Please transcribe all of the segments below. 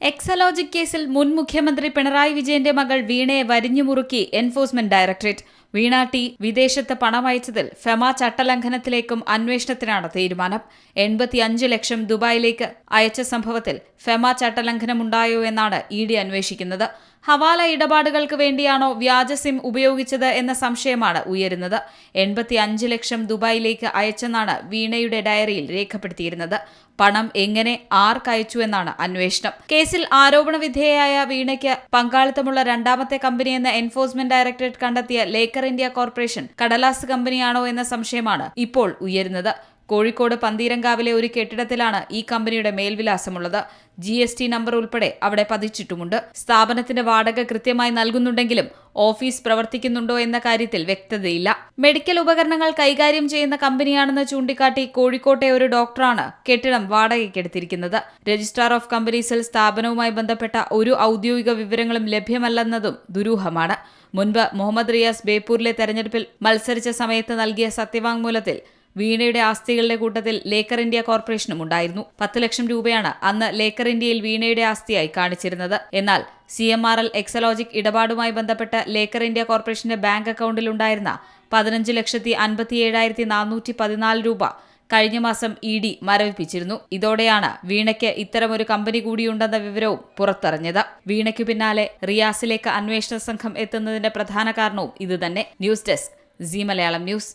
എക്സലോജിക് കേസിൽ മുൻ മുഖ്യമന്ത്രി പിണറായി വിജയന്റെ മകൾ വീണയെ വരിഞ്ഞുമുറുക്കി എൻഫോഴ്സ്മെന്റ് ഡയറക്ടറേറ്റ്. വീണ ടി വിദേശത്ത് പണമയച്ചതിൽ ഫെമ ചട്ടലംഘനത്തിലേക്കും അന്വേഷണത്തിനാണ് തീരുമാനം. 85 ലക്ഷം ദുബായിലേക്ക് അയച്ച സംഭവത്തിൽ ഫെമ ചട്ടലംഘനമുണ്ടായോ എന്നാണ് ED അന്വേഷിക്കുന്നത്. ഹവാല ഇടപാടുകൾക്ക് വേണ്ടിയാണോ വ്യാജ സിം ഉപയോഗിച്ചത് എന്ന സംശയമാണ് ഉയരുന്നത്. 85 ലക്ഷം ദുബായിലേക്ക് അയച്ചെന്നാണ് വീണയുടെ ഡയറിയിൽ രേഖപ്പെടുത്തിയിരുന്നത്. പണം എങ്ങനെ ആർക്കയച്ചു എന്നാണ് അന്വേഷണം. കേസിൽ ആരോപണ വിധേയയായ വീണയ്ക്ക് പങ്കാളിത്തമുള്ള രണ്ടാമത്തെ കമ്പനിയെന്ന് എൻഫോഴ്സ്മെന്റ് ഡയറക്ടറേറ്റ് കണ്ടെത്തിയ ലേക്കർ ഇന്ത്യ കോർപ്പറേഷൻ കടലാസ് കമ്പനിയാണോ എന്ന സംശയമാണ് ഇപ്പോൾ ഉയരുന്നത്. കോഴിക്കോട് പന്തീരങ്കാവിലെ ഒരു കെട്ടിടത്തിലാണ് ഈ കമ്പനിയുടെ മേൽവിലാസമുള്ളത്. GST നമ്പർ ഉൾപ്പെടെ അവിടെ പതിച്ചിട്ടുമുണ്ട്. സ്ഥാപനത്തിന്റെ വാടക കൃത്യമായി നൽകുന്നുണ്ടെങ്കിലും ഓഫീസ് പ്രവർത്തിക്കുന്നുണ്ടോ എന്ന കാര്യത്തിൽ വ്യക്തതയില്ല. മെഡിക്കൽ ഉപകരണങ്ങൾ കൈകാര്യം ചെയ്യുന്ന കമ്പനിയാണെന്ന് ചൂണ്ടിക്കാട്ടി കോഴിക്കോട്ടെ ഒരു ഡോക്ടറാണ് കെട്ടിടം വാടകയ്ക്കെടുത്തിരിക്കുന്നത്. രജിസ്ട്രാർ ഓഫ് കമ്പനീസിൽ സ്ഥാപനവുമായി ബന്ധപ്പെട്ട ഒരു ഔദ്യോഗിക വിവരങ്ങളും ലഭ്യമല്ലെന്നതും ദുരൂഹമാണ്. മുൻപ് മുഹമ്മദ് റിയാസ് ബേപ്പൂരിലെ തെരഞ്ഞെടുപ്പിൽ മത്സരിച്ച സമയത്ത് നൽകിയ സത്യവാങ്മൂലത്തിൽ വീണയുടെ ആസ്തികളുടെ കൂട്ടത്തിൽ ലേക്കർ ഇന്ത്യ കോർപ്പറേഷനും ഉണ്ടായിരുന്നു. 10 ലക്ഷം രൂപയാണ് അന്ന് ലേക്കർ ഇന്ത്യയിൽ വീണയുടെ ആസ്തിയായി കാണിച്ചിരുന്നത്. എന്നാൽ CMRL എക്സലോജിക് ഇടപാടുമായി ബന്ധപ്പെട്ട് ലേക്കർ ഇന്ത്യ കോർപ്പറേഷന്റെ ബാങ്ക് അക്കൗണ്ടിലുണ്ടായിരുന്ന 15,57,414 രൂപ കഴിഞ്ഞ മാസം ED മരവിപ്പിച്ചിരുന്നു. ഇതോടെയാണ് വീണയ്ക്ക് ഇത്തരമൊരു കമ്പനി കൂടിയുണ്ടെന്ന വിവരവും പുറത്തറിഞ്ഞത്. വീണയ്ക്കു പിന്നാലെ റിയാസിലേക്ക് അന്വേഷണ സംഘം എത്തുന്നതിന്റെ പ്രധാന കാരണവും ഇതുതന്നെ. News desk C Malayalam news.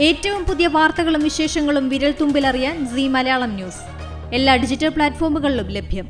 ഏറ്റവും പുതിയ വാർത്തകളും വിശേഷങ്ങളും വിരൽത്തുമ്പിലറിയാൻ സി മലയാളം ന്യൂസ് എല്ലാ ഡിജിറ്റൽ പ്ലാറ്റ്ഫോമുകളിലും ലഭ്യം.